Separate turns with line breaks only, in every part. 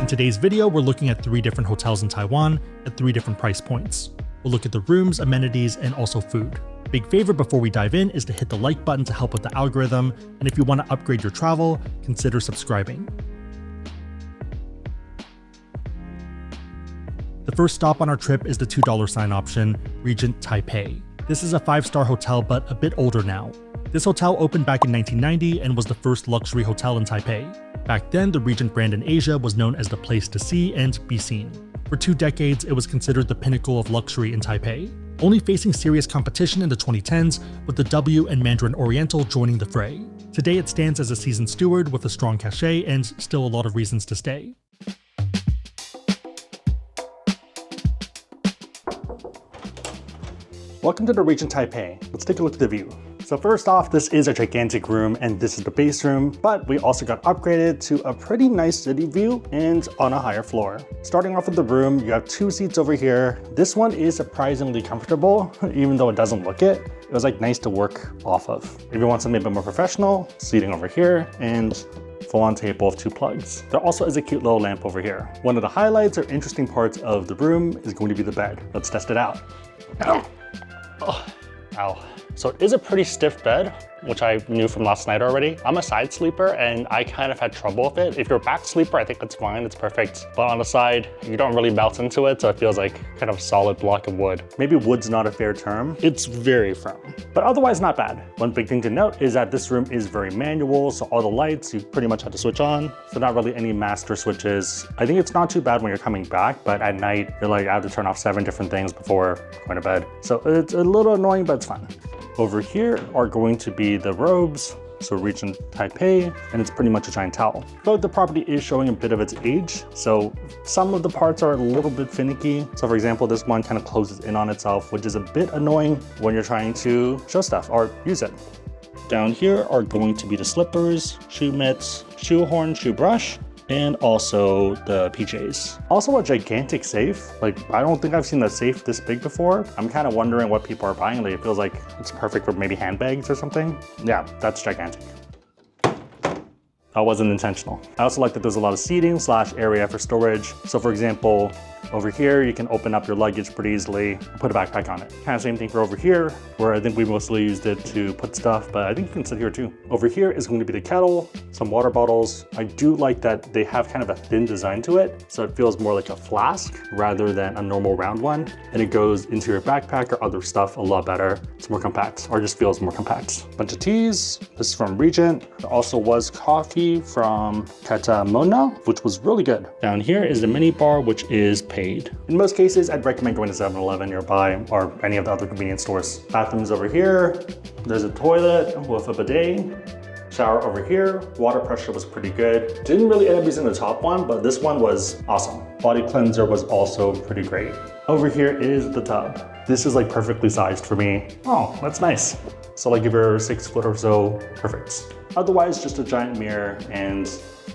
In today's video, we're looking at 3 different hotels in Taiwan at 3 different price points. We'll look at the rooms, amenities, and also food. Big favor before we dive in is to hit the like button to help with the algorithm, and if you want to upgrade your travel, consider subscribing. The first stop on our trip is the $2 sign option, Regent Taipei. This is a 5-star hotel but a bit older now. This hotel opened back in 1990 and was the first luxury hotel in Taipei. Back then, the Regent brand in Asia was known as the place to see and be seen. For 2 decades, it was considered the pinnacle of luxury in Taipei, only facing serious competition in the 2010s with the W and Mandarin Oriental joining the fray. Today it stands as a seasoned steward with a strong cachet and still a lot of reasons to stay. Welcome to the Regent Taipei. Let's take a look at the view. So first off, this is a gigantic room and this is the base room, but we also got upgraded to a pretty nice city view and on a higher floor. Starting off with the room, you have 2 seats over here. This one is surprisingly comfortable, even though it doesn't look it. It was like nice to work off of. If you want something a bit more professional, seating over here and full-on table of 2 plugs. There also is a cute little lamp over here. One of the highlights or interesting parts of the room is going to be the bed. Let's test it out. Ow. Oh, ow. So it is a pretty stiff bed, which I knew from last night already. I'm a side sleeper and I kind of had trouble with it. If you're a back sleeper, I think that's fine, it's perfect. But on the side, you don't really melt into it, so it feels like kind of a solid block of wood. Maybe wood's not a fair term. It's very firm, but otherwise not bad. One big thing to note is that this room is very manual, so all the lights you pretty much have to switch on. So not really any master switches. I think it's not too bad when you're coming back, but at night, you're like, I have to turn off 7 different things before going to bed. So it's a little annoying, but it's fun. Over here are going to be the robes, so Regent Taipei, and it's pretty much a giant towel. But the property is showing a bit of its age, so some of the parts are a little bit finicky. So for example, this one kind of closes in on itself, which is a bit annoying when you're trying to show stuff or use it. Down here are going to be the slippers, shoe mitts, shoe horn, shoe brush, and also the PJs. Also a gigantic safe. Like, I don't think I've seen a safe this big before. I'm kind of wondering what people are buying. Like, it feels like it's perfect for maybe handbags or something. Yeah, that's gigantic. That wasn't intentional. I also like that there's a lot of seating / area for storage. So for example, over here, you can open up your luggage pretty easily and put a backpack on it. Kind of same thing for over here, where I think we mostly used it to put stuff, but I think you can sit here too. Over here is going to be the kettle, some water bottles. I do like that they have kind of a thin design to it, so it feels more like a flask rather than a normal round one. And it goes into your backpack or other stuff a lot better. It's more compact, or just feels more compact. Bunch of teas. This is from Regent. There also was coffee from Katamona, which was really good. Down here is the mini bar, which is paid. In most cases, I'd recommend going to 7-Eleven nearby or any of the other convenience stores. Bathrooms over here. There's a toilet with a bidet. Shower over here. Water pressure was pretty good. Didn't really end up using the top one, but this one was awesome. Body cleanser was also pretty great. Over here is the tub. This is like perfectly sized for me. Oh, that's nice. So like if you're 6 foot or so, perfect. Otherwise, just a giant mirror and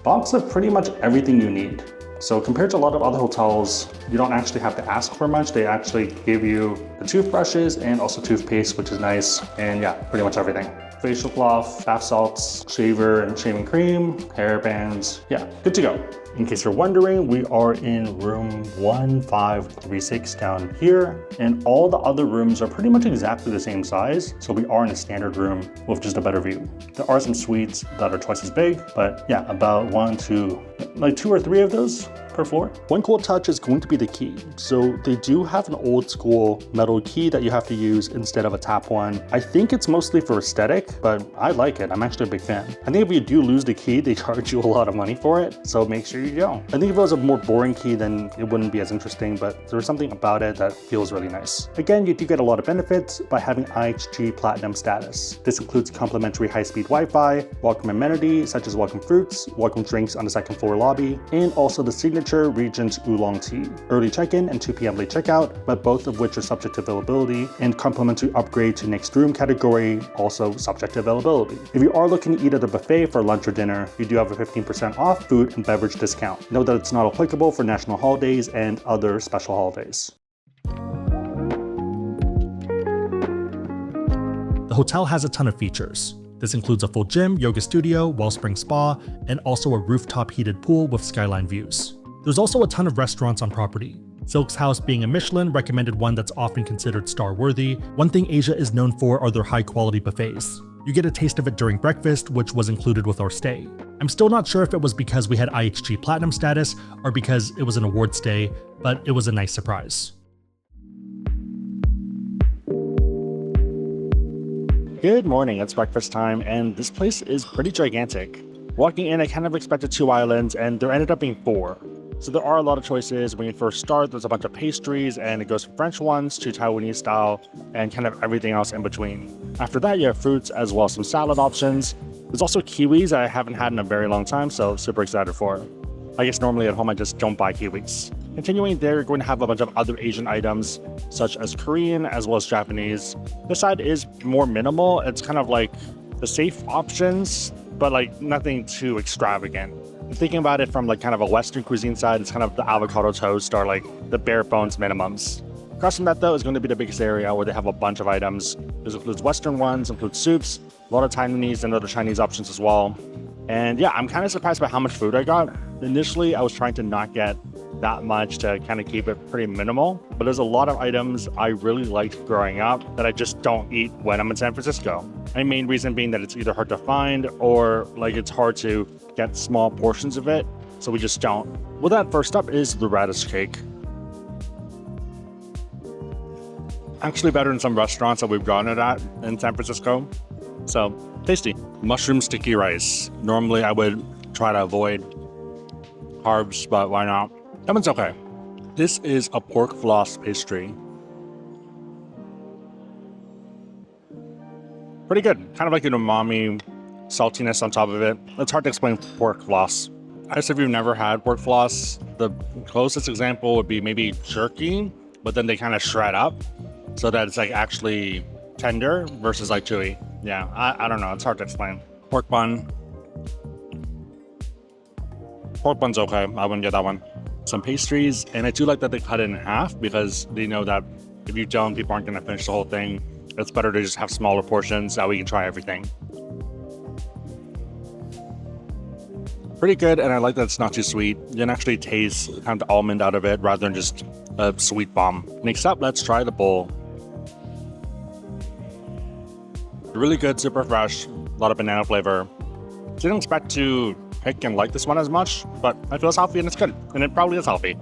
box of pretty much everything you need. So compared to a lot of other hotels, you don't actually have to ask for much. They actually give you the toothbrushes and also toothpaste, which is nice. And yeah, pretty much everything. Facial cloth, bath salts, shaver and shaving cream, hair bands. Yeah, good to go. In case you're wondering, we are in room 1536 down here, and all the other rooms are pretty much exactly the same size, so we are in a standard room with just a better view. There are some suites that are twice as big, but yeah, about 2 or 3 of those per floor. One cool touch is going to be the key. So they do have an old school metal key that you have to use instead of a tap one. I think it's mostly for aesthetic, but I like it. I'm actually a big fan. I think if you do lose the key, they charge you a lot of money for it, so make sure you don't. I think if it was a more boring key, then it wouldn't be as interesting, but there's something about it that feels really nice. Again, you do get a lot of benefits by having IHG Platinum status. This includes complimentary high-speed Wi-Fi, welcome amenities such as welcome fruits, welcome drinks on the 2nd floor lobby, and also the signature Regent Oolong Tea. Early check-in and 2 p.m. late checkout, but both of which are subject to availability, and complimentary upgrade to next room category, also subject to availability. If you are looking to eat at a buffet for lunch or dinner, you do have a 15% off food and beverage discount. Note that it's not applicable for national holidays and other special holidays. The hotel has a ton of features. This includes a full gym, yoga studio, Wellspring Spa, and also a rooftop heated pool with skyline views.
There's also a ton of restaurants on property. Silk's House, being a Michelin recommended one that's often considered star-worthy. One thing Asia is known for are their high-quality buffets. You get a taste of it during breakfast, which was included with our stay. I'm still not sure if it was because we had IHG Platinum status or because it was an award stay, but it was a nice surprise.
Good morning, it's breakfast time, and this place is pretty gigantic. Walking in, I kind of expected 2 islands, and there ended up being 4. So there are a lot of choices. When you first start, there's a bunch of pastries, and it goes from French ones to Taiwanese style, and kind of everything else in between. After that, you have fruits as well as some salad options. There's also kiwis that I haven't had in a very long time, so super excited for. I guess normally at home I just don't buy kiwis. Continuing there, you're going to have a bunch of other Asian items, such as Korean as well as Japanese. This side is more minimal. It's kind of like the safe options, but like nothing too extravagant. Thinking about it from like kind of a Western cuisine side, it's kind of the avocado toast or like the bare bones minimums. Across from that though is going to be the biggest area where they have a bunch of items. This includes Western ones, includes soups, a lot of Taiwanese and other Chinese options as well. And yeah, I'm kind of surprised by how much food I got. Initially, I was trying to not get that much to kind of keep it pretty minimal, but there's a lot of items I really liked growing up that I just don't eat when I'm in San Francisco. My main reason being that it's either hard to find or like it's hard to get small portions of it, so we just don't. Well, that first up is the radish cake. Actually better than some restaurants that we've gotten it at in San Francisco. So tasty. Mushroom sticky rice. Normally I would try to avoid carbs, but why not? That one's okay. This is a pork floss pastry. Pretty good. Kind of like an umami saltiness on top of it. It's hard to explain pork floss. I guess if you've never had pork floss, the closest example would be maybe jerky, but then they kind of shred up so that it's like actually tender versus like chewy. Yeah, I don't know. It's hard to explain. Pork bun. Pork bun's okay. I wouldn't get that one. Some pastries, and I do like that they cut it in half because they know that if you don't, people aren't going to finish the whole thing. It's better to just have smaller portions so we can try everything. Pretty good, and I like that it's not too sweet. You can actually taste kind of the almond out of it rather than just a sweet bomb. Next up, let's try the bowl. Really good, super fresh, a lot of banana flavor. Didn't expect to pick and like this one as much, but I feel it's healthy and it's good, and it probably is healthy.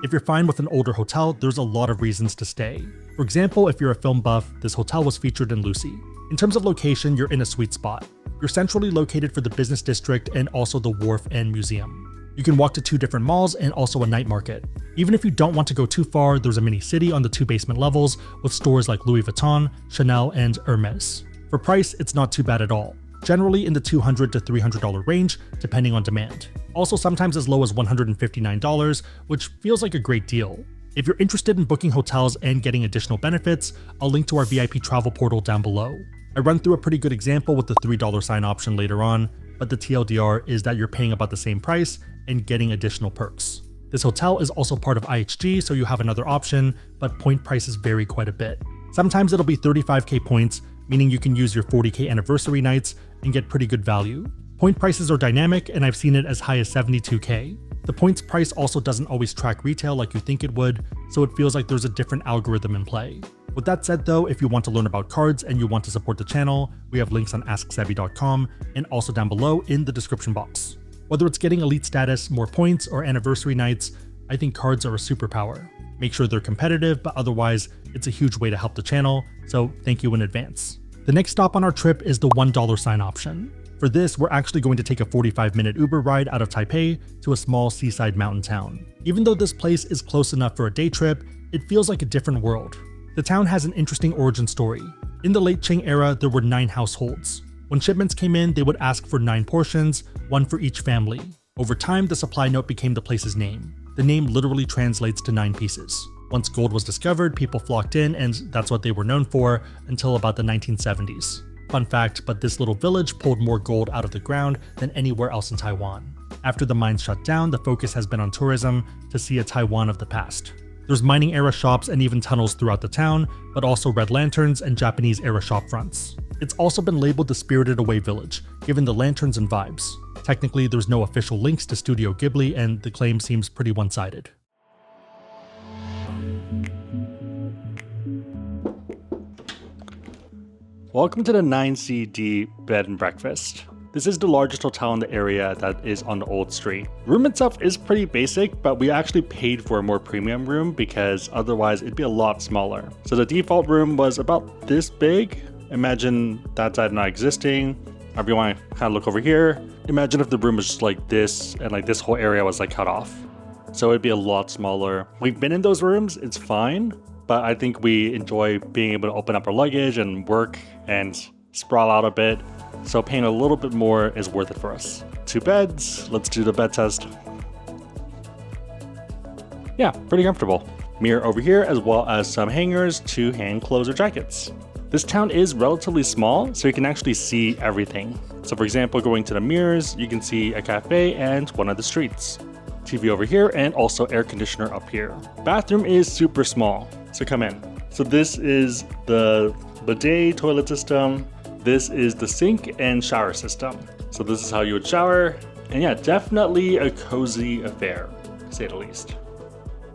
If you're fine with an older hotel, there's a lot of reasons to stay. For example, if you're a film buff, this hotel was featured in Lucy. In terms of location, you're in a sweet spot. You're centrally located for the business district and also the wharf and museum. You can walk to 2 different malls and also a night market. Even if you don't want to go too far, there's a mini city on the 2 basement levels with stores like Louis Vuitton, Chanel, and Hermes. For price, it's not too bad at all. Generally in the $200 to $300 range, depending on demand. Also sometimes as low as $159, which feels like a great deal. If you're interested in booking hotels and getting additional benefits, I'll link to our VIP travel portal down below. I run through a pretty good example with the $3 sign option later on, but the TLDR is that you're paying about the same price and getting additional perks. This hotel is also part of IHG, so you have another option, but point prices vary quite a bit. Sometimes it'll be 35k points, meaning you can use your 40k anniversary nights and get pretty good value. Point prices are dynamic, and I've seen it as high as 72k. The points price also doesn't always track retail like you think it would, so it feels like there's a different algorithm in play. With that said though, if you want to learn about cards and you want to support the channel, we have links on AskSebby.com and also down below in the description box. Whether it's getting elite status, more points, or anniversary nights, I think cards are a superpower. Make sure they're competitive, but otherwise, it's a huge way to help the channel, so thank you in advance. The next stop on our trip is the $1 sign option. For this, we're actually going to take a 45-minute Uber ride out of Taipei to a small seaside mountain town. Even though this place is close enough for a day trip, it feels like a different world. The town has an interesting origin story. In the late Qing era, there were 9 households. When shipments came in, they would ask for 9 portions, 1 for each family. Over time, the supply note became the place's name. The name literally translates to 9 pieces. Once gold was discovered, people flocked in, and that's what they were known for until about the 1970s. Fun fact, but this little village pulled more gold out of the ground than anywhere else in Taiwan. After the mines shut down, the focus has been on tourism to see a Taiwan of the past. There's mining era shops and even tunnels throughout the town, but also red lanterns and Japanese era shop fronts. It's also been labeled the Spirited Away Village, given the lanterns and vibes. Technically, there's no official links to Studio Ghibli, and the claim seems pretty one-sided.
Welcome to the 9CD Bed and Breakfast. This is the largest hotel in the area that is on the old street. Room itself is pretty basic, but we actually paid for a more premium room because otherwise it'd be a lot smaller. So the default room was about this big. Imagine that side not existing. Or if you want to kind of look over here, imagine if the room was just like this and like this whole area was like cut off. So it'd be a lot smaller. We've been in those rooms, it's fine, but I think we enjoy being able to open up our luggage and work and sprawl out a bit. So paying a little bit more is worth it for us. 2 beds, let's do the bed test. Yeah, pretty comfortable. Mirror over here, as well as some hangers to hang clothes or jackets. This town is relatively small, so you can actually see everything. So for example, going to the mirrors, you can see a cafe and one of the streets. TV over here, and also air conditioner up here. Bathroom is super small, so come in. So this is the bidet toilet system. This is the sink and shower system. So this is how you would shower. And yeah, definitely a cozy affair, to say the least.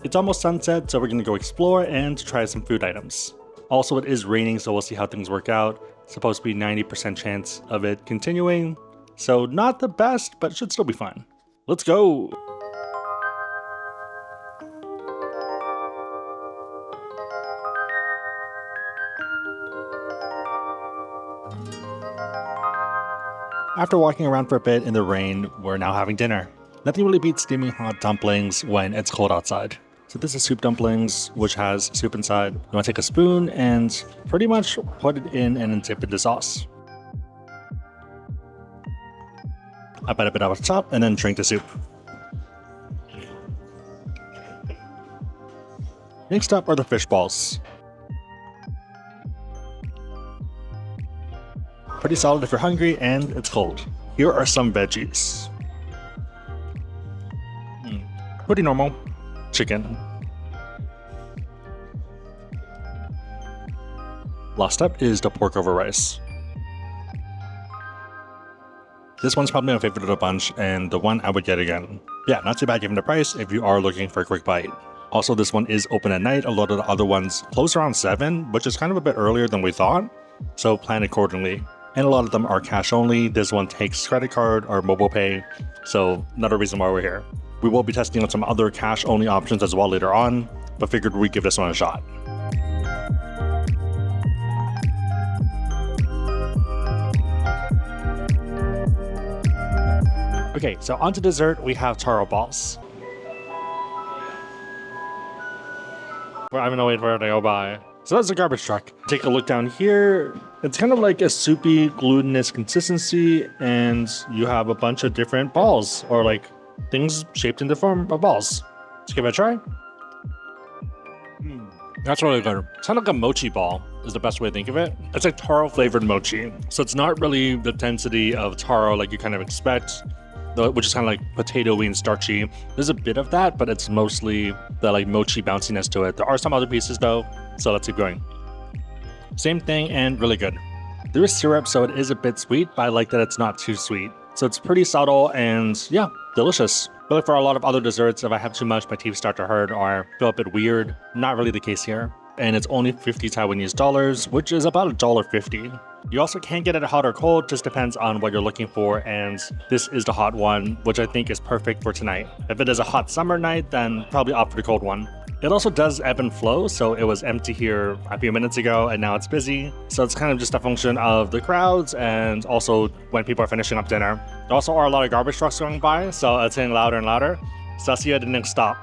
It's almost sunset, so we're gonna go explore and try some food items. Also, it is raining, so we'll see how things work out. Supposed to be 90% chance of it continuing. So not the best, but it should still be fun. Let's go. After walking around for a bit in the rain, we're now having dinner. Nothing really beats steaming hot dumplings when it's cold outside. So this is soup dumplings, which has soup inside. You want to take a spoon and pretty much put it in and then dip into sauce. I bite a bit off the top and then drink the soup. Next up are the fish balls. Pretty solid if you're hungry and it's cold. Here are some veggies. Pretty normal. Chicken. Last up is the pork over rice. This one's probably my favorite of the bunch and the one I would get again. Yeah, not too bad given the price if you are looking for a quick bite. Also, this one is open at night. A lot of the other ones close around 7, which is kind of a bit earlier than we thought. So plan accordingly. And a lot of them are cash only. This one takes credit card or mobile pay. So another reason why we're here. We will be testing out some other cash only options as well later on, but figured we'd give this one a shot. Okay, so on to dessert, we have taro balls. I'm gonna wait for it to go by. So that's the garbage truck. Take a look down here. It's kind of like a soupy, glutinous consistency, and you have a bunch of different balls, or like things shaped in the form of balls. Let's give it a try. That's really good. It's kind of like a mochi ball is the best way to think of it. It's like taro flavored mochi. So it's not really the density of taro like you kind of expect, which is kind of like potato-y and starchy. There's a bit of that, but it's mostly the like mochi bounciness to it. There are some other pieces though, so let's keep going. Same thing and really good. There is syrup, so it is a bit sweet, but I like that it's not too sweet. So it's pretty subtle and yeah, delicious. But like for a lot of other desserts, if I have too much, my teeth start to hurt or feel a bit weird. Not really the case here. And it's only 50 Taiwanese dollars, which is about $1.50. You also can get it hot or cold, just depends on what you're looking for, and this is the hot one, which I think is perfect for tonight. If it is a hot summer night, then probably opt for the cold one. It also does ebb and flow, so it was empty here a few minutes ago and now it's busy. So it's kind of just a function of the crowds and also when people are finishing up dinner. There also are a lot of garbage trucks going by, so it's getting louder and louder. So I'll see you at the next stop.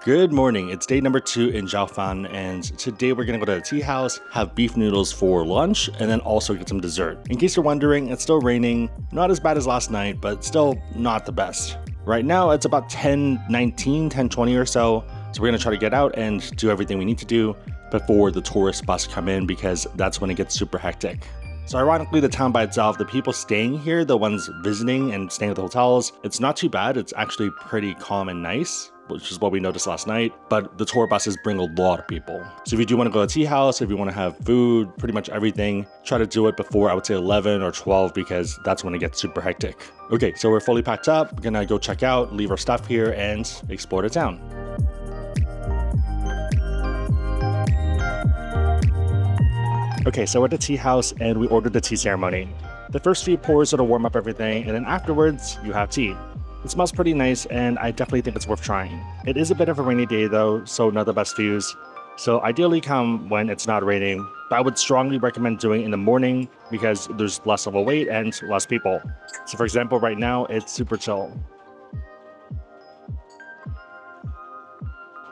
Good morning, it's day number 2 in Jiufen, and today we're gonna go to the tea house, have beef noodles for lunch, and then also get some dessert. In case you're wondering, it's still raining, not as bad as last night, but still not the best. Right now, it's about 10:19, 10:20 or so, so we're gonna try to get out and do everything we need to do before the tourist bus come in, because that's when it gets super hectic. So ironically, the town by itself, the people staying here, the ones visiting and staying at the hotels, it's not too bad. It's actually pretty calm and nice, which is what we noticed last night. But the tour buses bring a lot of people. So if you do want to go to a tea house, if you want to have food, pretty much everything, try to do it before, I would say 11 or 12, because that's when it gets super hectic. Okay, so we're fully packed up. We're gonna go check out, leave our stuff here, and explore the town. Okay, so we're at the tea house and we ordered the tea ceremony. The first few pours sort of warm up everything, and then afterwards, you have tea. It smells pretty nice, and I definitely think it's worth trying. It is a bit of a rainy day though, so not the best views. So ideally come when it's not raining, but I would strongly recommend doing it in the morning because there's less of a wait and less people. So for example, right now, it's super chill.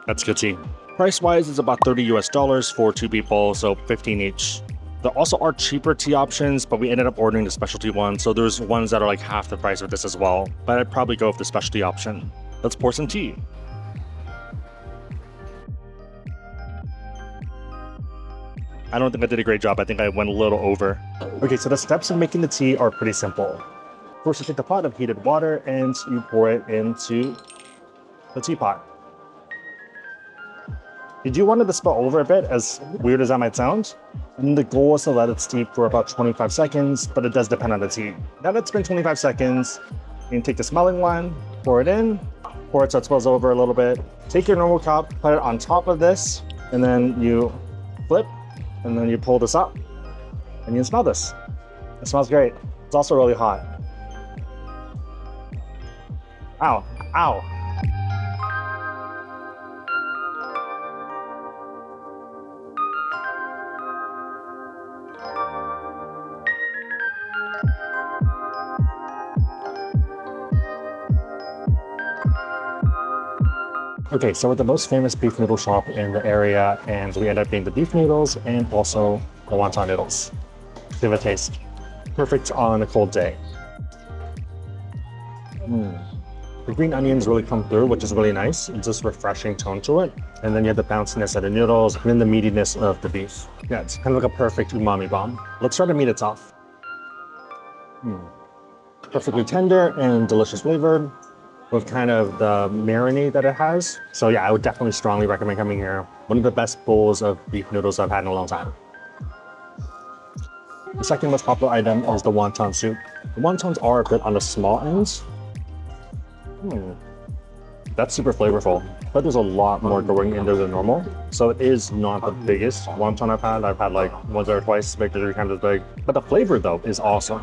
That's good tea. Price-wise, it's about $30 US for 2 people, so 15 each. There also are cheaper tea options, but we ended up ordering the specialty one, so there's ones that are like half the price of this as well. But I'd probably go with the specialty option. Let's pour some tea. I don't think I did a great job. I think I went a little over. Okay, so the steps in making the tea are pretty simple. First, you take the pot of heated water and you pour it into the teapot. You do want it to spill over a bit, as weird as that might sound. And the goal is to let it steep for about 25 seconds, but it does depend on the tea. Now that it's been 25 seconds, you can take the smelling one, pour it in, pour it so it spills over a little bit. Take your normal cup, put it on top of this, and then you flip, and then you pull this up, and you smell this. It smells great. It's also really hot. Ow, ow. Okay, so we're the most famous beef noodle shop in the area, and we end up getting the beef noodles and also the wonton noodles. Give it a taste. Perfect on a cold day. The green onions really come through, which is really nice. It's just refreshing tone to it. And then you have the bounciness of the noodles, and then the meatiness of the beef. Yeah, it's kind of like a perfect umami bomb. Let's try to meat itself. Perfectly tender and delicious flavored, with kind of the marinade that it has. So yeah, I would definitely strongly recommend coming here. One of the best bowls of beef noodles I've had in a long time. The second most popular item is the wonton soup. The wontons are a bit on the small ends. That's super flavorful, but there's a lot more going into than normal. So it is not the biggest wonton I've had. I've had like once or twice, maybe 3 times as big. But the flavor though is awesome.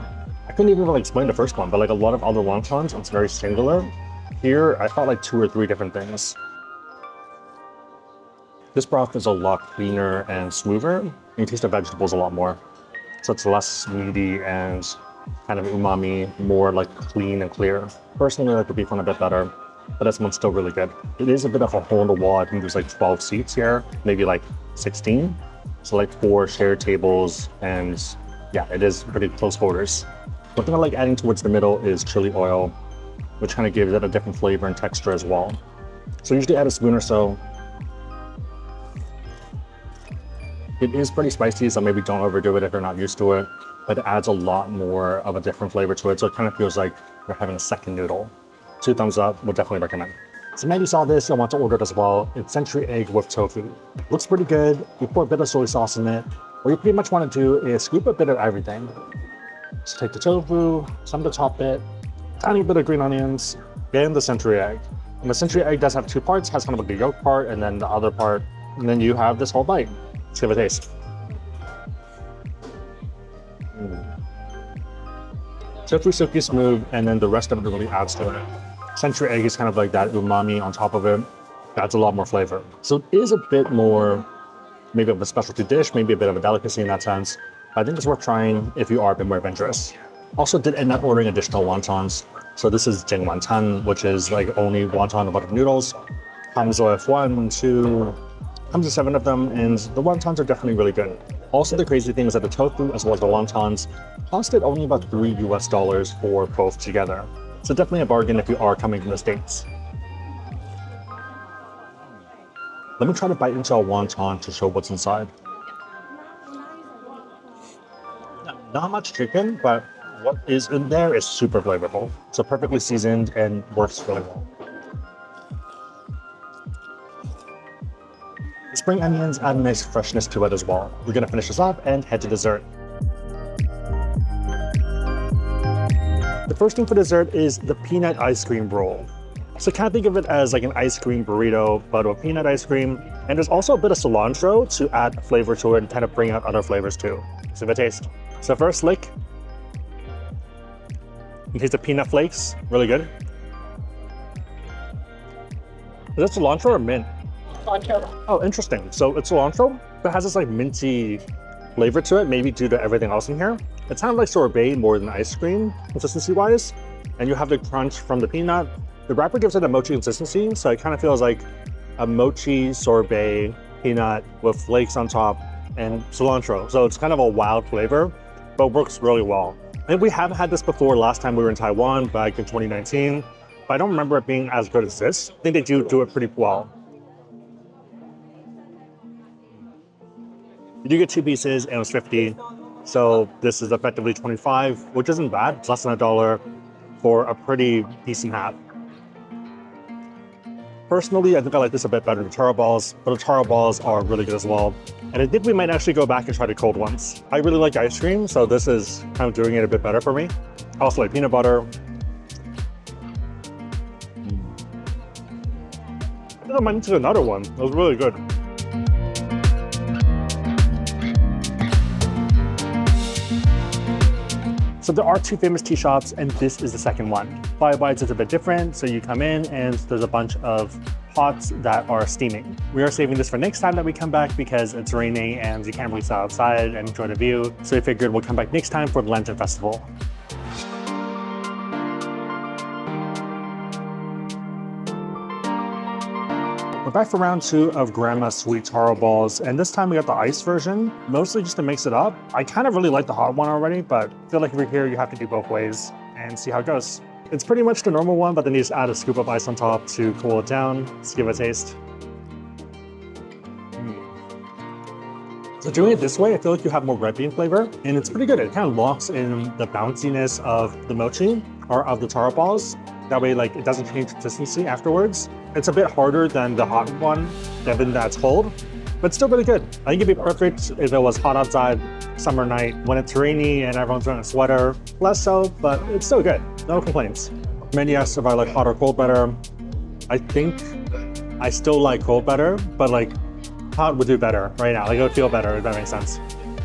I couldn't even really explain the first one, but like a lot of other wontons, it's very singular. Here, I felt like 2 or 3 different things. This broth is a lot cleaner and smoother, and you taste the vegetables a lot more. So it's less meaty and kind of umami, more like clean and clear. Personally, I like the beef one a bit better, but this one's still really good. It is a bit of a hole in the wall. I think there's like 12 seats here, maybe like 16. So like 4 shared tables, and yeah, it is pretty close quarters. One thing I like adding towards the middle is chili oil, which kind of gives it a different flavor and texture as well. So usually add a spoon or so. It is pretty spicy, so maybe don't overdo it if you're not used to it, but it adds a lot more of a different flavor to it, so it kind of feels like you're having a second noodle. 2 thumbs up, would definitely recommend. So maybe you saw this, you'll want to order it as well. It's century egg with tofu. Looks pretty good. You pour a bit of soy sauce in it. What you pretty much want to do is scoop a bit of everything. So take the tofu, some of the top bit, tiny bit of green onions, and the century egg. And the century egg does have 2 parts, has kind of like the yolk part and then the other part, and then you have this whole bite. Let's give it a taste. Tofu silky smooth, and then the rest of it really adds to it. Century egg is kind of like that umami on top of it. Adds a lot more flavor. So it is a bit more, maybe of a specialty dish, maybe a bit of a delicacy in that sense. I think it's worth trying if you are a bit more adventurous. Also did end up ordering additional wontons. So this is jing wonton, which is like only wonton and butter noodles. Comes with 1, 2, comes with 7 of them, and the wontons are definitely really good. Also, the crazy thing is that the tofu as well as the wontons costed only about $3 US for both together. So definitely a bargain if you are coming from the States. Let me try to bite into a wonton to show what's inside. Not much chicken, but what is in there is super flavorful. So perfectly seasoned and works really well. The spring onions add a nice freshness to it as well. We're gonna finish this off and head to dessert. The first thing for dessert is the peanut ice cream roll. So kind of think of it as like an ice cream burrito, but with peanut ice cream. And there's also a bit of cilantro to add flavor to it and kind of bring out other flavors too. Let's give it a taste. So first lick. You taste the peanut flakes, really good. Is that cilantro or mint?
Cilantro.
Oh, interesting. So it's cilantro, but it has this like minty flavor to it, maybe due to everything else in here. It's kind of like sorbet more than ice cream, consistency-wise. And you have the crunch from the peanut. The wrapper gives it a mochi consistency, so it kind of feels like a mochi sorbet peanut with flakes on top and cilantro. So it's kind of a wild flavor, but works really well. And we have had this before last time we were in Taiwan back in 2019, but I don't remember it being as good as this. I think they do it pretty well. You do get 2 pieces and it was 50. So this is effectively 25, which isn't bad. It's less than $1 for a pretty decent half. Personally, I think I like this a bit better than taro balls, but the taro balls are really good as well. And I think we might actually go back and try the cold ones. I really like ice cream, so this is kind of doing it a bit better for me. I also like peanut butter. I think I might need to do another one. It was really good. So there are 2 famous tea shops, and this is the second one. Five Bites is a bit different, so you come in and there's a bunch of pots that are steaming. We are saving this for next time that we come back because it's raining and you can't really sit outside and enjoy the view. So we figured we'll come back next time for the Lantern Festival. We're back for round 2 of Grandma's Sweet Taro Balls, and this time we got the ice version, mostly just to mix it up. I kind of really like the hot one already, but I feel like if you're here, you have to do both ways and see how it goes. It's pretty much the normal one, but then you just add a scoop of ice on top to cool it down. Let's give it a taste. So doing it this way, I feel like you have more red bean flavor, and it's pretty good. It kind of locks in the bounciness of the mochi or of the taro balls. That way, like, it doesn't change consistency afterwards. It's a bit harder than the hot one, given that it's cold, but still really good. I think it'd be perfect if it was hot outside, summer night, when it's rainy and everyone's wearing a sweater. Less so, but it's still good. No complaints. Many asked if I like hot or cold better. I think I still like cold better, but like hot would do better right now. Like it would feel better, if that makes sense.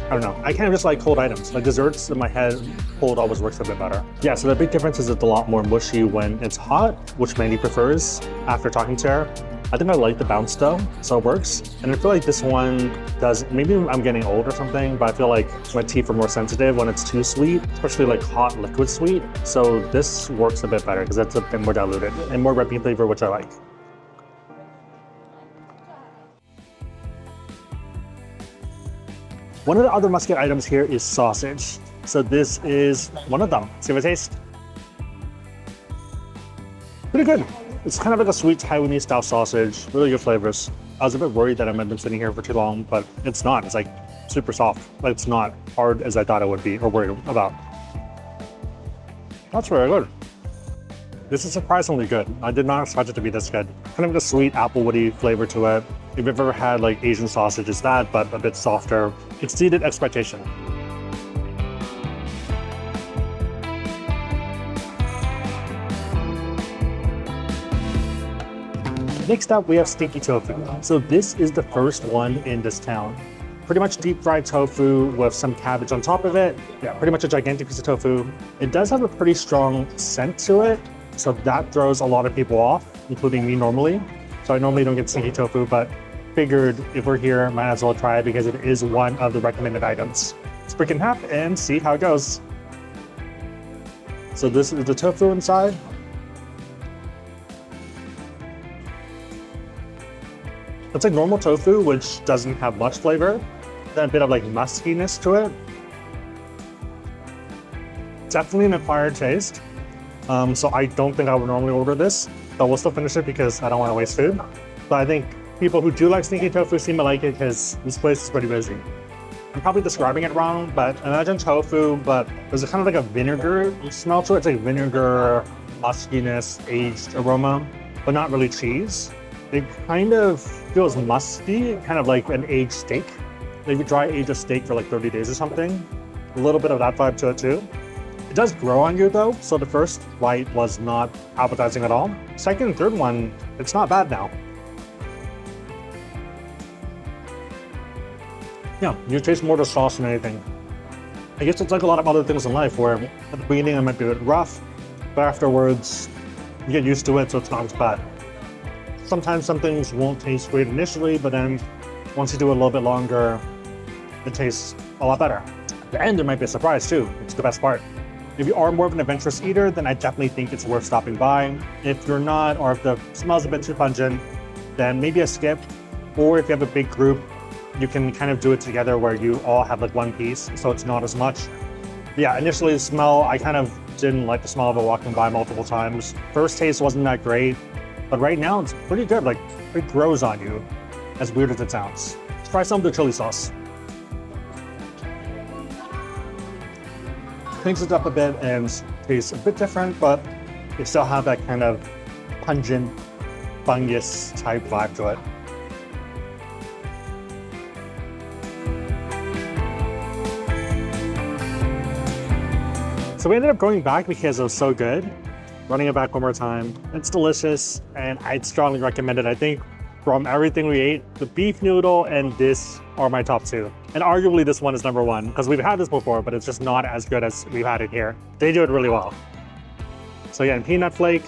I don't know. I kind of just like cold items. Like desserts in my head, cold always works a bit better. Yeah, so the big difference is it's a lot more mushy when it's hot, which Mandy prefers after talking to her. I think I like the bounce though, so it works. And I feel like this one does, maybe I'm getting old or something, but I feel like my teeth are more sensitive when it's too sweet, especially like hot liquid sweet. So this works a bit better because it's a bit more diluted and more red bean flavor, which I like. One of the other must-get items here is sausage. So this is one of them. Let's give it a taste. Pretty good. It's kind of like a sweet Taiwanese style sausage, really good flavors. I was a bit worried that I might have been sitting here for too long, but it's not. It's like super soft. Like it's not hard as I thought it would be or worried about. That's very good. This is surprisingly good. I did not expect it to be this good. Kind of like a sweet applewoody flavor to it. If you've ever had like Asian sausage, it's that, but a bit softer. Exceeded expectation. Next up, we have stinky tofu. So this is the first one in this town. Pretty much deep fried tofu with some cabbage on top of it. Yeah, pretty much a gigantic piece of tofu. It does have a pretty strong scent to it, so that throws a lot of people off, including me normally. So I normally don't get stinky tofu, but figured if we're here, might as well try it because it is one of the recommended items. Let's break it in half and see how it goes. So this is the tofu inside. It's like normal tofu, which doesn't have much flavor. Then a bit of like muskiness to it. Definitely an acquired taste. So I don't think I would normally order this, but we'll still finish it because I don't want to waste food. But I think people who do like stinky tofu seem to like it because this place is pretty busy. I'm probably describing it wrong, but imagine tofu, but there's a kind of like a vinegar smell to it. It's like vinegar, muskiness, aged aroma, but not really cheese. It kind of feels musty, kind of like an aged steak. Maybe dry age a steak for like 30 days or something. A little bit of that vibe to it too. It does grow on you though, so the first bite was not appetizing at all. Second and third one, it's not bad now. Yeah, you taste more the sauce than anything. I guess it's like a lot of other things in life where at the beginning it might be a bit rough, but afterwards you get used to it, so it's not as bad. Sometimes some things won't taste great initially, but then once you do it a little bit longer, it tastes a lot better. At the end, there might be a surprise too. It's the best part. If you are more of an adventurous eater, then I definitely think it's worth stopping by. If you're not, or if the smell's a bit too pungent, then maybe a skip. Or if you have a big group, you can kind of do it together where you all have like one piece, so it's not as much. Yeah, initially the smell, I kind of didn't like the smell of it walking by multiple times. First taste wasn't that great, but right now it's pretty good. Like, it grows on you, as weird as it sounds. Let's try some of the chili sauce. Cleans it up a bit and tastes a bit different, but you still have that kind of pungent, fungus type vibe to it. So we ended up going back because it was so good. Running it back one more time. It's delicious and I'd strongly recommend it. I think from everything we ate, the beef noodle and this are my top two. And arguably this one is number one because we've had this before, but it's just not as good as we've had it here. They do it really well. So again, peanut flake.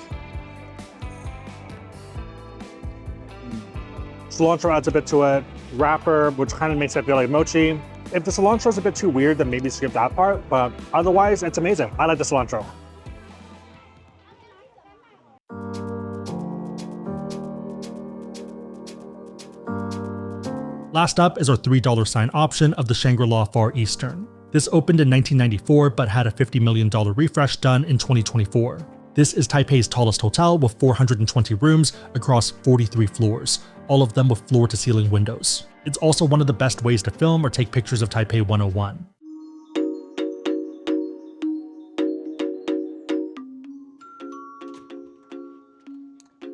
Cilantro adds a bit to it. Wrapper, which kind of makes it feel like mochi. If the cilantro is a bit too weird, then maybe skip that part, but otherwise, it's amazing. I like the cilantro.
Last up is our $3 sign option of the Shangri-La Far Eastern. This opened in 1994 but had a $50 million refresh done in 2024. This is Taipei's tallest hotel with 420 rooms across 43 floors, all of them with floor-to-ceiling windows. It's also one of the best ways to film or take pictures of Taipei 101.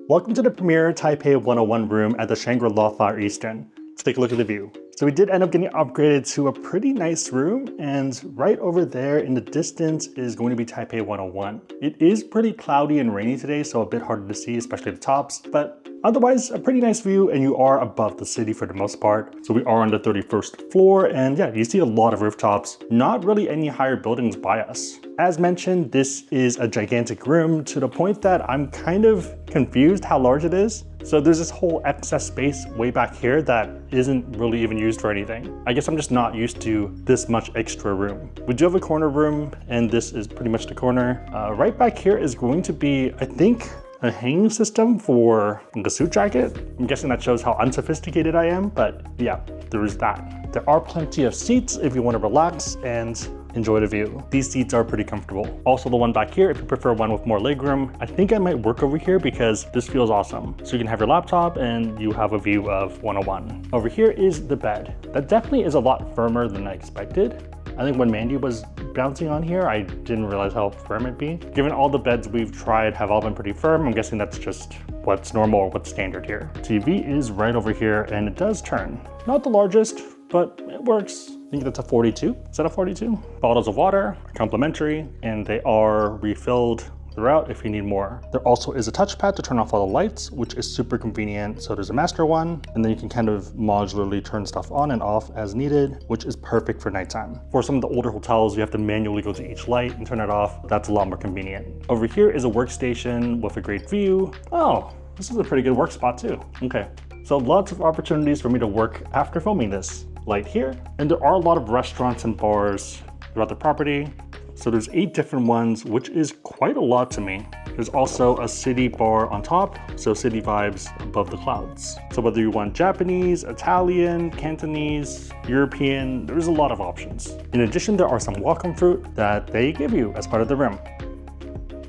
Welcome to the premier Taipei 101 room at the Shangri-La Far Eastern. Let's take a look at the view. So we did end up getting upgraded to a pretty nice room, and right over there in the distance is going to be Taipei 101. It is pretty cloudy and rainy today, so a bit harder to see, especially the tops, but otherwise a pretty nice view, and you are above the city for the most part. So we are on the 31st floor, and yeah, you see a lot of rooftops, not really any higher buildings by us. As mentioned, this is a gigantic room to the point that I'm kind of confused how large it is. So there's this whole excess space way back here that isn't really even used for anything. I guess I'm just not used to this much extra room. We do have a corner room, and this is pretty much the corner. Right back here is going to be, I think, a hanging system for a suit jacket. I'm guessing that shows how unsophisticated I am, but yeah, there is that. There are plenty of seats if you want to relax and enjoy the view. These seats are pretty comfortable. Also the one back here, if you prefer one with more legroom, I think I might work over here because this feels awesome. So you can have your laptop and you have a view of 101. Over here is the bed. That definitely is a lot firmer than I expected. I think when Mandy was bouncing on here, I didn't realize how firm it'd be. Given all the beds we've tried have all been pretty firm, I'm guessing that's just what's normal or what's standard here. TV is right over here and it does turn. Not the largest, but it works. I think that's a 42. Is that a 42? Bottles of water are complimentary and they are refilled throughout if you need more. There also is a touchpad to turn off all the lights, which is super convenient. So there's a master one, and then you can kind of modularly turn stuff on and off as needed, which is perfect for nighttime. For some of the older hotels, you have to manually go to each light and turn it off. That's a lot more convenient. Over here is a workstation with a great view. Oh, this is a pretty good work spot too. Okay, so lots of opportunities for me to work after filming this. Light here, and there are a lot of restaurants and bars throughout the property. So there's 8 different ones, which is quite a lot to me. There's also a city bar on top, so city vibes above the clouds. So whether you want Japanese, Italian, Cantonese, European, there's a lot of options. In addition, there are some welcome fruit that they give you as part of the room.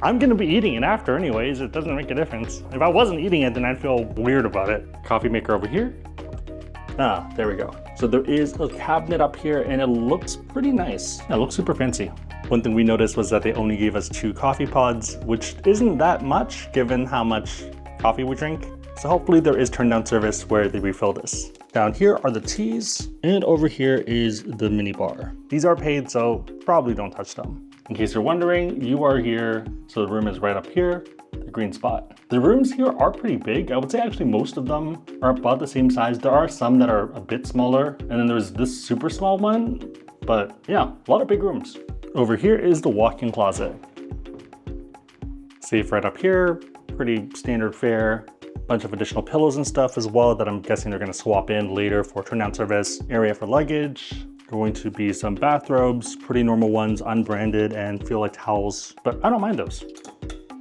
I'm gonna be eating it after anyways, it doesn't make a difference. If I wasn't eating it, then I'd feel weird about it. Coffee maker over here. Ah, there we go. So there is a cabinet up here and it looks pretty nice. It looks super fancy. One thing we noticed was that they only gave us 2 coffee pods, which isn't that much given how much coffee we drink. So hopefully there is turn down service where they refill this. Down here are the teas, and over here is the mini bar. These are paid, so probably don't touch them. In case you're wondering, you are here, so the room is right up here, the green spot. The rooms here are pretty big. I would say actually most of them are about the same size. There are some that are a bit smaller, and then there's this super small one, but yeah, a lot of big rooms. Over here is the walk-in closet. Safe right up here, pretty standard fare. Bunch of additional pillows and stuff as well that I'm guessing they're gonna swap in later for turn down service. Area for luggage. Going to be some bathrobes, pretty normal ones, unbranded and feel like towels, but I don't mind those.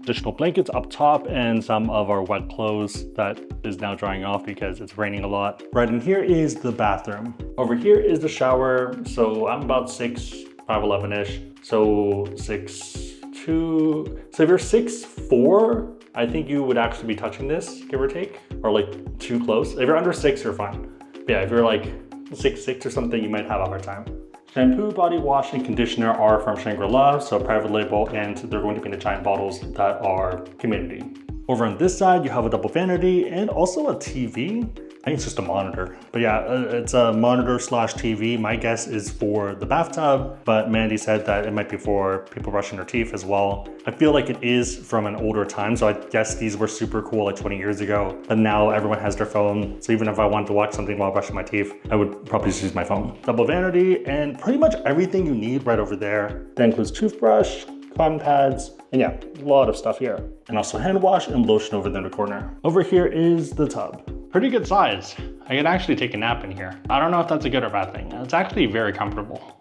Additional blankets up top and some of our wet clothes that is now drying off because it's raining a lot. Right in here is the bathroom. Over here is the shower. So I'm about 5'11"-ish. So 6'2". So if you're 6'4", I think you would actually be touching this, give or take, or like too close. If you're under 6, you're fine. But yeah, if you're like 6'6" or something, you might have a hard time. Shampoo, body wash, and conditioner are from Shangri-La, so private label, and they're going to be in the giant bottles that are community. Over on this side, you have a double vanity and also a TV. I think it's just a monitor, but yeah, it's a monitor slash TV. My guess is for the bathtub, but Mandy said that it might be for people brushing their teeth as well. I feel like it is from an older time, so I guess these were super cool like 20 years ago, but now everyone has their phone. So even if I wanted to watch something while brushing my teeth, I would probably just use my phone. Double vanity and pretty much everything you need right over there. That includes toothbrush, cotton pads, and yeah, a lot of stuff here. And also hand wash and lotion over there in the corner. Over here is the tub. Pretty good size. I can actually take a nap in here. I don't know if that's a good or bad thing. It's actually very comfortable.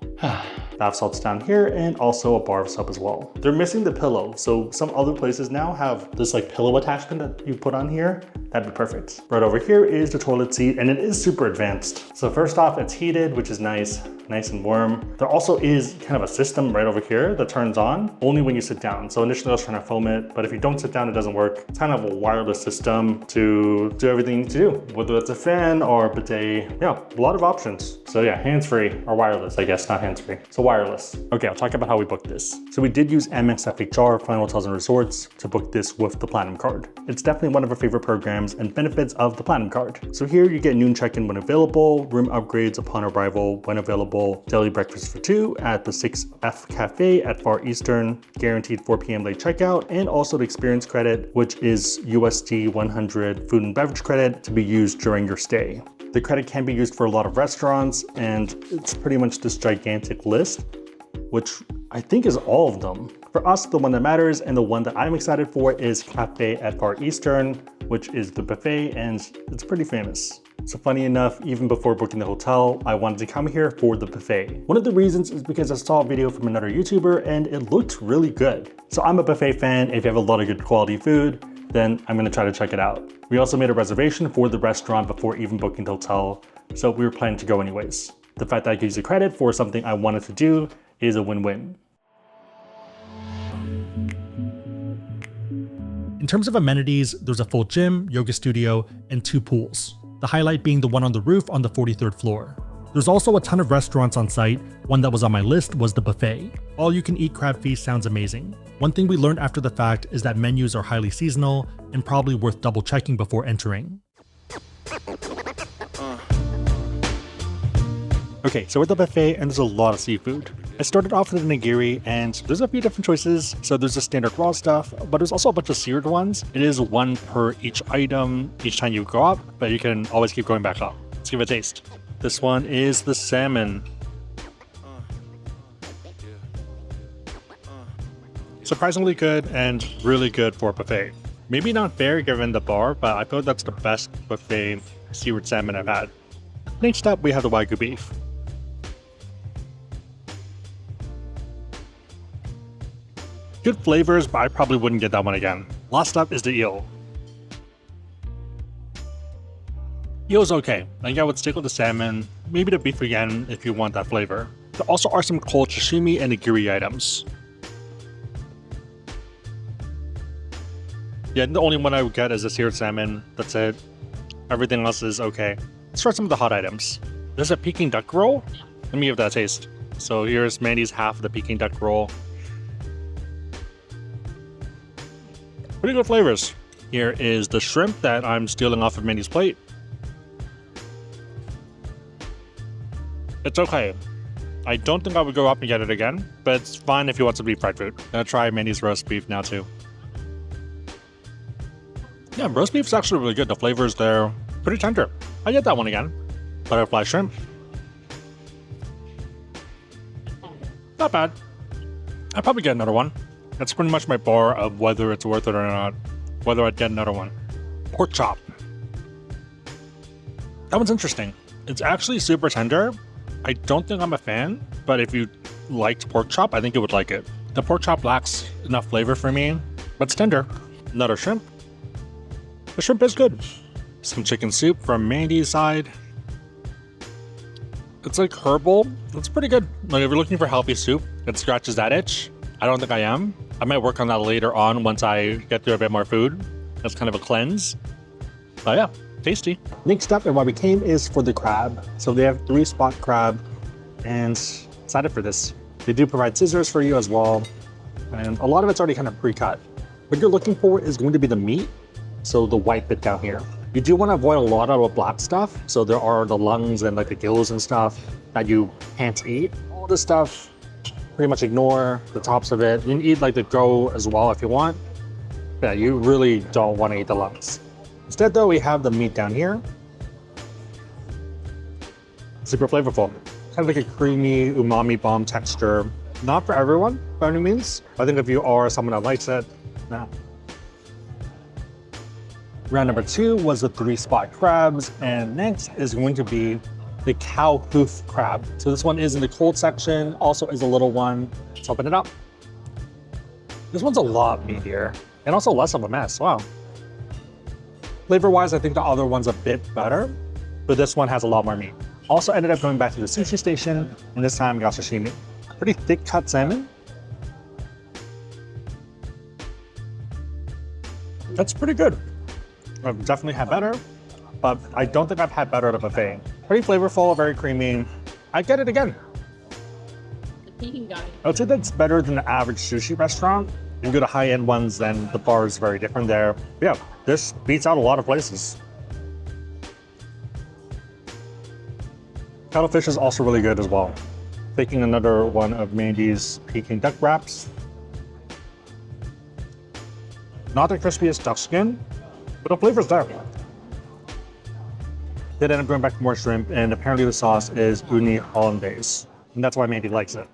Bath salts down here and also a bar of soap as well. They're missing the pillow. So some other places now have this like pillow attachment that you put on here. That'd be perfect. Right over here is the toilet seat and it is super advanced. So first off, it's heated, which is nice and warm. There also is kind of a system right over here that turns on only when you sit down. So initially I was trying to film it, but if you don't sit down, it doesn't work. It's kind of a wireless system to do everything you need to do, whether it's a fan or a bidet. Yeah, a lot of options. So yeah, hands-free or wireless, I guess, not hands-free. So wireless. Okay, I'll talk about how we booked this. So we did use Amex FHR, Fun Hotels and Resorts, to book this with the Platinum card. It's definitely one of our favorite programs and benefits of the Platinum card. So here you get noon check-in when available, room upgrades upon arrival when available, daily breakfast for 2 at the 6F Cafe at Far Eastern, guaranteed 4 p.m. late checkout, and also the experience credit, which is USD 100 food and beverage credit to be used during your stay. The credit can be used for a lot of restaurants, and it's pretty much this gigantic list, which I think is all of them. For us, the one that matters and the one that I'm excited for is Cafe at Far Eastern, which is the buffet, and it's pretty famous. So funny enough, even before booking the hotel, I wanted to come here for the buffet. One of the reasons is because I saw a video from another YouTuber and it looked really good. So I'm a buffet fan. If you have a lot of good quality food, then I'm gonna try to check it out. We also made a reservation for the restaurant before even booking the hotel, so we were planning to go anyways. The fact that I could use the credit for something I wanted to do is a win-win.
In terms of amenities, there's a full gym, yoga studio, and 2 pools. The highlight being the one on the roof on the 43rd floor. There's also a ton of restaurants on site. One that was on my list was the buffet. All you can eat crab feast sounds amazing. One thing we learned after the fact is that menus are highly seasonal and probably worth double checking before entering.
Okay, so we're at the buffet and there's a lot of seafood. I started off with a nigiri and there's a few different choices. So there's the standard raw stuff, but there's also a bunch of seared ones. It is 1 per each item each time you go up, but you can always keep going back up. Let's give it a taste. This one is the salmon. Surprisingly good and really good for a buffet. Maybe not fair given the bar, but I feel that's the best buffet seared salmon I've had. Next up, we have the Wagyu beef. Good flavors, but I probably wouldn't get that one again. Last up is the eel. Eel's okay. I think I would stick with the salmon, maybe the beef again if you want that flavor. There also are some cold sashimi and nigiri items. Yeah, the only one I would get is the seared salmon. That's it. Everything else is okay. Let's try some of the hot items. This is a Peking duck roll. Let me give that a taste. So here's Mandy's half of the Peking duck roll. Pretty good flavors. Here is the shrimp that I'm stealing off of Mandy's plate. It's okay. I don't think I would go up and get it again, but it's fine if you want some beef fried food. I'm gonna try Mandy's roast beef now too. Yeah, roast beef's actually really good. The flavors there, pretty tender. I get that one again. Butterfly shrimp. Not bad. I'd probably get another one. That's pretty much my bar of whether it's worth it or not. Whether I'd get another one. Pork chop. That one's interesting. It's actually super tender. I don't think I'm a fan, but if you liked pork chop, I think you would like it. The pork chop lacks enough flavor for me, but it's tender. Another shrimp. The shrimp is good. Some chicken soup from Mandy's side. It's like herbal. It's pretty good. Like if you're looking for healthy soup, it scratches that itch. I don't think I am. I might work on that later on once I get through a bit more food. That's kind of a cleanse. But yeah, tasty. Next up and why we came is for the crab. So they have 3-spot crab and excited for this. They do provide scissors for you as well. And a lot of it's already kind of pre-cut. What you're looking for is going to be the meat. So the white bit down here. You do want to avoid a lot of the black stuff. So there are the lungs and like the gills and stuff that you can't eat. All this stuff, pretty much ignore the tops of it. You can eat like the go as well if you want. Yeah, you really don't want to eat the lungs. Instead though, we have the meat down here. Super flavorful. Kind of like a creamy umami bomb texture. Not for everyone by any means. I think if you are someone that likes it, nah. Round number 2 was the 3-spot crabs, and next is going to be the cow hoof crab. So this one is in the cold section, also is a little one. Let's open it up. This one's a lot meatier, and also less of a mess, wow. Flavor-wise, I think the other one's a bit better, but this one has a lot more meat. Also ended up going back to the sushi station, and this time got sashimi. Pretty thick cut salmon. That's pretty good. I've definitely had better, but I don't think I've had better at a buffet. Pretty flavorful, very creamy. I'd get it again. I would say that's better than the average sushi restaurant. You go to high-end ones, then the bar is very different there. But yeah, this beats out a lot of places. Cuttlefish is also really good as well. Taking another one of Mandy's Peking duck wraps. Not the crispiest duck skin, but the flavor's there. Then end up going back for more shrimp, and apparently the sauce is uni hollandaise. And that's why Mandy likes it.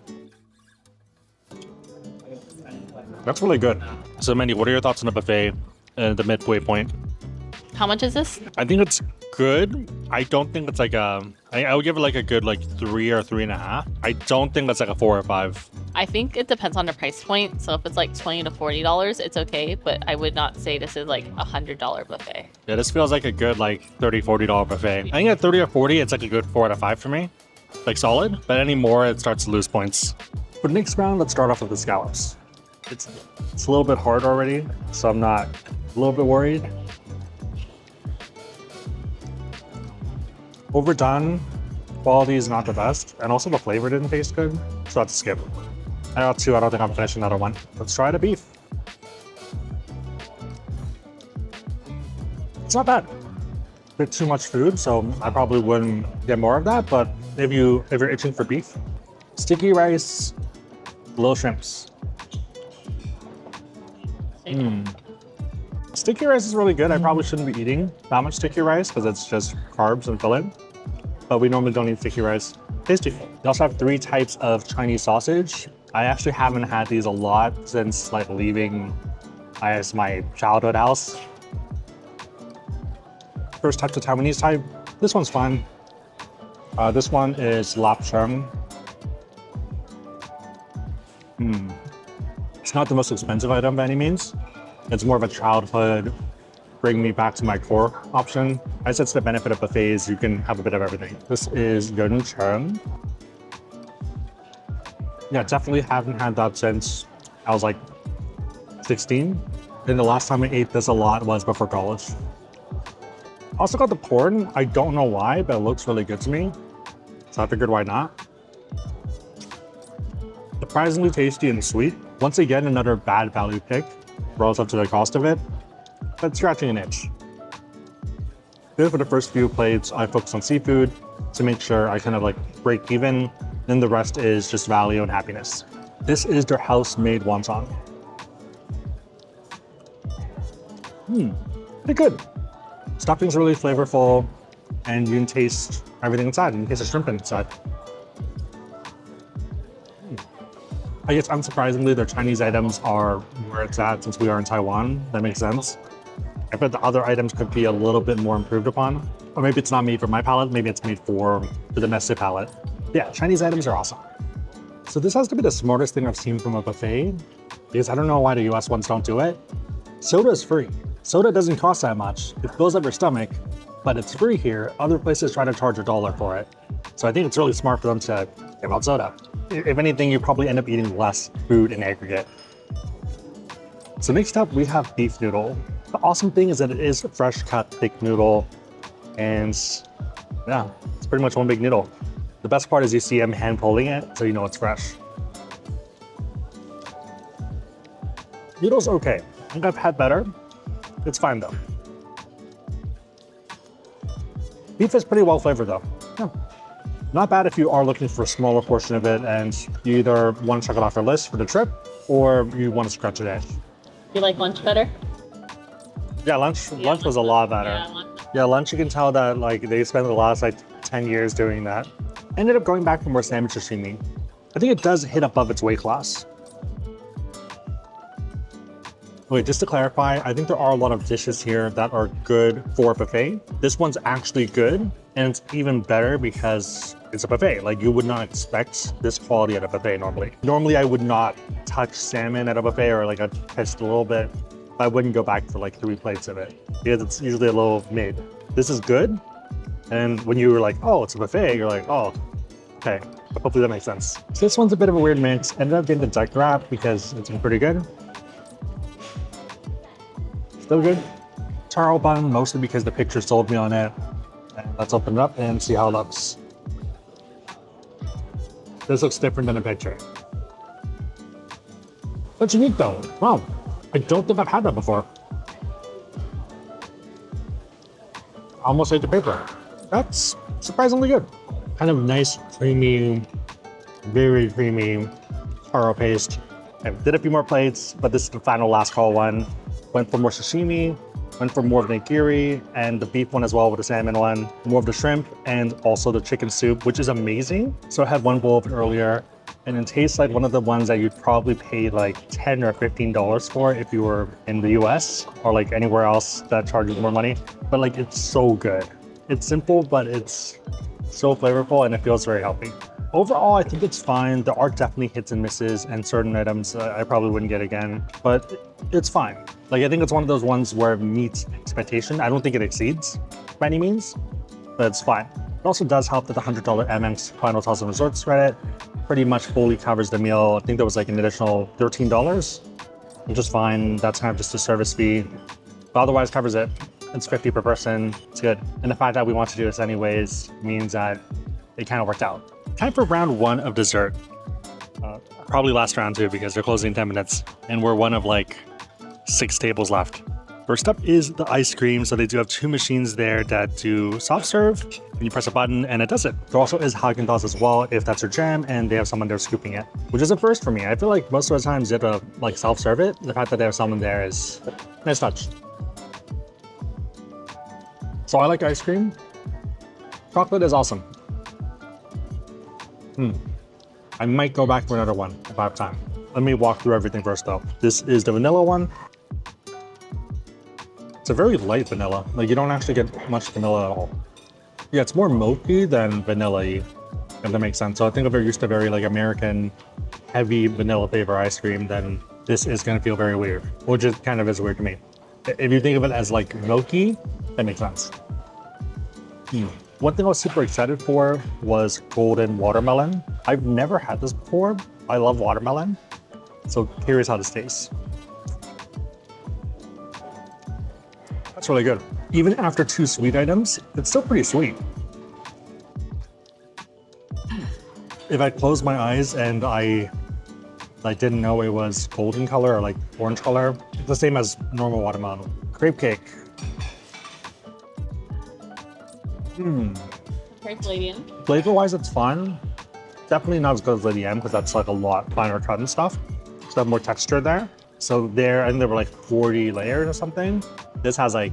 That's really good. So Mandy, what are your thoughts on the buffet at the midway point?
How much is this?
I think it's good. I don't think it's like I would give it like a good like 3 or 3.5. I don't think that's like a 4 or 5.
I think it depends on the price point. So if it's like $20 to $40, it's okay. But I would not say this is like a $100 buffet.
Yeah, this feels like a good like $30, $40 buffet. I think at 30 or 40, it's like a good 4 out of 5 for me. Like solid, but any more, it starts to lose points. For the next round, let's start off with the scallops. It's a little bit hard already, so I'm not a little bit worried. Overdone, quality is not the best, and also the flavor didn't taste good, so I have to skip. I got 2, I don't think I'm finishing another one. Let's try the beef. It's not bad. A bit too much food, so I probably wouldn't get more of that, but if you're itching for beef, sticky rice, little shrimps. Sticky rice is really good. I probably shouldn't be eating that much sticky rice because it's just carbs and filling, but we normally don't eat sticky rice. Tasty. They also have 3 types of Chinese sausage. I actually haven't had these a lot since like leaving, I guess, my childhood house. First type of Taiwanese type. This one's fine. This one is lapchung. It's not the most expensive item by any means. It's more of a childhood, bring me back to my core option. I guess that's the benefit of buffets, you can have a bit of everything. This is Yuncheng. Yeah, definitely haven't had that since I was like 16. And the last time I ate this a lot was before college. Also got the porn. I don't know why, but it looks really good to me. So I figured why not? Surprisingly tasty and sweet. Once again, another bad value pick relative to the cost of it, but scratching an itch. Good for the first few plates, I focus on seafood to make sure I kind of like break even. Then the rest is just value and happiness. This is their house-made wonton. Pretty good. Stuffing's really flavorful, and you can taste everything inside. You can taste the shrimp inside. I guess unsurprisingly, their Chinese items are where it's at since we are in Taiwan. That makes sense. I bet the other items could be a little bit more improved upon. Or maybe it's not made for my palate, maybe it's made for the domestic palate. Yeah, Chinese items are awesome. So this has to be the smartest thing I've seen from a buffet, because I don't know why the US ones don't do it. Soda is free. Soda doesn't cost that much. It fills up your stomach, but it's free here. Other places try to charge $1 for it. So I think it's really smart for them to give out soda. If anything, you probably end up eating less food in aggregate. So next up, we have beef noodle. The awesome thing is that it is fresh cut thick noodle, and yeah, it's pretty much one big noodle. The best part is you see him hand pulling it, so you know it's fresh. Noodle's okay. I think I've had better. It's fine though. Beef is pretty well flavored though. Yeah. Not bad if you are looking for a smaller portion of it and you either want to check it off your list for the trip or you want to scratch it in.
You like lunch better?
Yeah, lunch was a lot better. Yeah, lunch you can tell that like they spent the last like 10 years doing that. Ended up going back for more sandwich sashimi. I think it does hit above its weight class. Wait, just to clarify, I think there are a lot of dishes here that are good for a buffet. This one's actually good, and it's even better because it's a buffet. Like, you would not expect this quality at a buffet normally. Normally, I would not touch salmon at a buffet, or like I'd taste a little bit. I wouldn't go back for like 3 plates of it because it's usually a little mid. This is good, and when you were like, oh, it's a buffet, you're like, oh, okay. But hopefully that makes sense. So this one's a bit of a weird mix. Ended up getting the duck wrap because it's been pretty good. Still good. Taro bun, mostly because the picture sold me on it. And let's open it up and see how it looks. This looks different than the picture. That's unique though. Wow, I don't think I've had that before. I almost ate the paper. That's surprisingly good. Kind of nice, creamy, very creamy taro paste. I did a few more plates, but this is the final last call one. Went for more sashimi, went for more of the nigiri, and the beef one as well with the salmon one, more of the shrimp, and also the chicken soup, which is amazing. So I had one bowl of it earlier, and it tastes like one of the ones that you'd probably pay like $10 or $15 for if you were in the US or like anywhere else that charges more money. But like, it's so good. It's simple, but it's so flavorful and it feels very healthy. Overall, I think it's fine. There are definitely hits and misses and certain items I probably wouldn't get again, but it's fine. Like, I think it's one of those ones where it meets expectation. I don't think it exceeds by any means, but it's fine. It also does help that the $100 MX Final Hotels and Resorts credit pretty much fully covers the meal. I think there was like an additional $13, which is fine. That's kind of just a service fee, but otherwise covers it. It's $50 per person. It's good. And the fact that we want to do this anyways means that it kind of worked out. Time for round one of dessert. Probably last round too because they're closing in 10 minutes and we're one of like 6 tables left. First up is the ice cream. So they do have 2 machines there that do soft serve. And you press a button and it does it. There also is Haagen-Dazs as well if that's your jam and they have someone there scooping it, which is a first for me. I feel like most of the times you have to like self-serve it. The fact that they have someone there is a nice touch. So I like ice cream. Chocolate is awesome. I might go back for another one if I have time. Let me walk through everything first though. This is the vanilla one. It's a very light vanilla. Like, you don't actually get much vanilla at all. Yeah, it's more milky than vanilla-y, if that makes sense. So I think if you're used to very like American heavy vanilla flavor ice cream, then this is gonna feel very weird, which is kind of is weird to me. If you think of it as like milky, that makes sense. One thing I was super excited for was golden watermelon. I've never had this before. I love watermelon. So curious how this tastes. That's really good. Even after 2 sweet items, it's still pretty sweet. if I closed my eyes and I didn't know it was golden color or like orange color, it's the same as normal watermelon. Crepe cake.
Crepe Lady M.
Flavor-wise, it's fun. Definitely not as good as Lady M because that's like a lot finer cut and stuff. So more texture there. So there, I think there were like 40 layers or something. This has like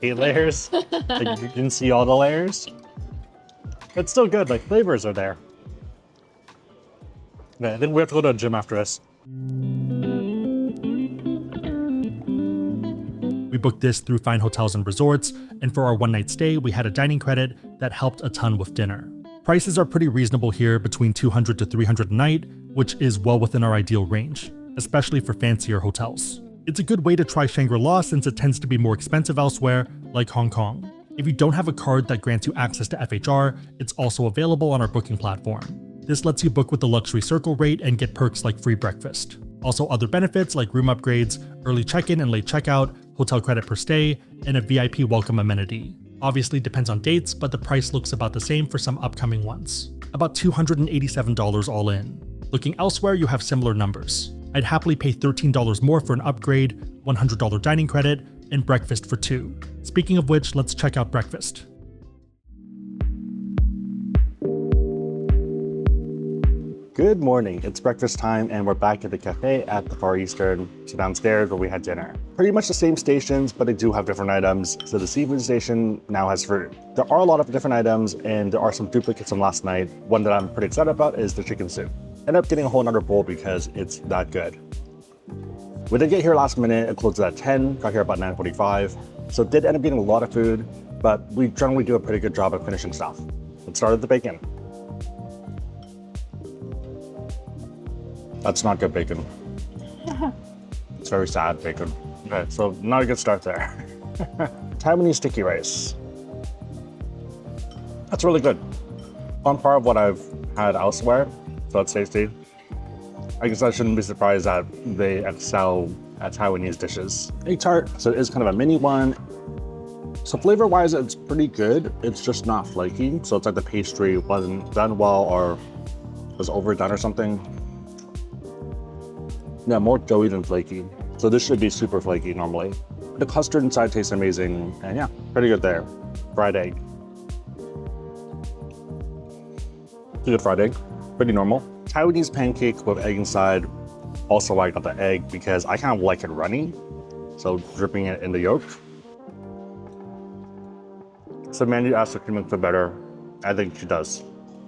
8 layers. Like you can see all the layers. It's still good, like flavors are there. Okay, I think we have to go to a gym after this.
We booked this through Fine Hotels and Resorts, and for our one-night stay, we had a dining credit that helped a ton with dinner. Prices are pretty reasonable here, between $200 to $300 a night, which is well within our ideal range, especially for fancier hotels. It's a good way to try Shangri-La since it tends to be more expensive elsewhere, like Hong Kong. If you don't have a card that grants you access to FHR, it's also available on our booking platform. This lets you book with the luxury circle rate and get perks like free breakfast. Also other benefits like room upgrades, early check-in and late checkout, hotel credit per stay, and a VIP welcome amenity. Obviously depends on dates, but the price looks about the same for some upcoming ones. About $287 all in. Looking elsewhere, you have similar numbers. I'd happily pay $13 more for an upgrade, $100 dining credit, and breakfast for 2. Speaking of which, let's check out breakfast.
Good morning, it's breakfast time and we're back at the cafe at the Far Eastern, so downstairs where we had dinner. Pretty much the same stations, but they do have different items. So the seafood station now has fruit. There are a lot of different items and there are some duplicates from last night. One that I'm pretty excited about is the chicken soup. Ended up getting a whole nother bowl because it's that good. We did get here last minute, it closed at 10, got here about 9:45. So did end up getting a lot of food, but we generally do a pretty good job of finishing stuff. Let's start with the bacon. That's not good bacon. It's very sad bacon. Okay, so not a good start there. Taiwanese sticky rice. That's really good. On par of what I've had elsewhere, so that's tasty. I guess I shouldn't be surprised that they excel at Taiwanese dishes. Egg tart, so it is kind of a mini one. So flavor-wise, it's pretty good. It's just not flaky. So it's like the pastry wasn't done well or was overdone or something. Yeah, more doughy than flaky. So this should be super flaky normally. The custard inside tastes amazing, and yeah, pretty good there. Fried egg. Good fried egg, pretty normal. Taiwanese pancake with egg inside. Also I got the egg because I kind of like it runny, so dripping it in the yolk. So Mandy asked if she makes it better. I think she does.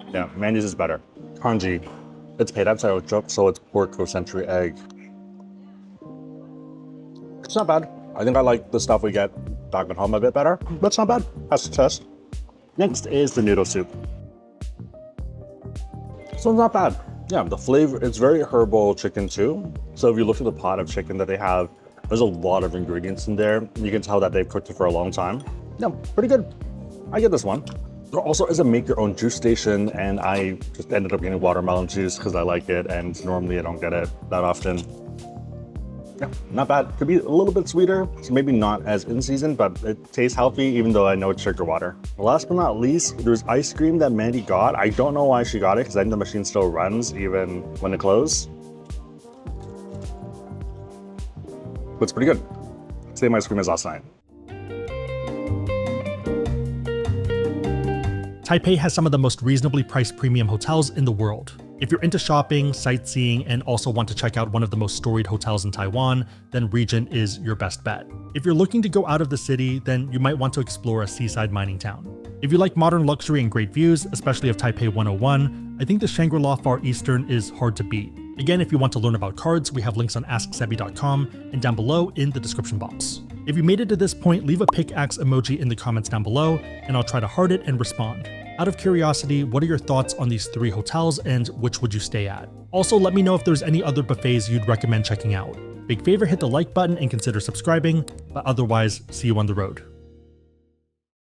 Yeah, Mandy's is better. Congee. It's peirapsayochok, so it's pork with century egg. It's not bad. I think I like the stuff we get back at home a bit better, but it's not bad. Has to test. Next is the noodle soup. So it's not bad. Yeah, the flavor, it's very herbal chicken too. So if you look at the pot of chicken that they have, there's a lot of ingredients in there. You can tell that they've cooked it for a long time. Yeah, pretty good. I get this one. There also is a make your own juice station, and I just ended up getting watermelon juice because I like it, and normally I don't get it that often. Yeah, not bad. Could be a little bit sweeter, so maybe not as in season, but it tastes healthy even though I know it's sugar water. Last but not least, there's ice cream that Mandy got. I don't know why she got it because I think the machine still runs even when it closed. But it's pretty good. Same ice cream as last night.
Taipei has some of the most reasonably priced premium hotels in the world. If you're into shopping, sightseeing, and also want to check out one of the most storied hotels in Taiwan, then Regent is your best bet. If you're looking to go out of the city, then you might want to explore a seaside mining town. If you like modern luxury and great views, especially of Taipei 101, I think the Shangri-La Far Eastern is hard to beat. Again, if you want to learn about cards, we have links on AskSebby.com and down below in the description box. If you made it to this point, leave a pickaxe emoji in the comments down below, and I'll try to heart it and respond. Out of curiosity, what are your thoughts on these 3 hotels and which would you stay at? Also, let me know if there's any other buffets you'd recommend checking out. Big favor, hit the like button and consider subscribing, but otherwise, see you on the road.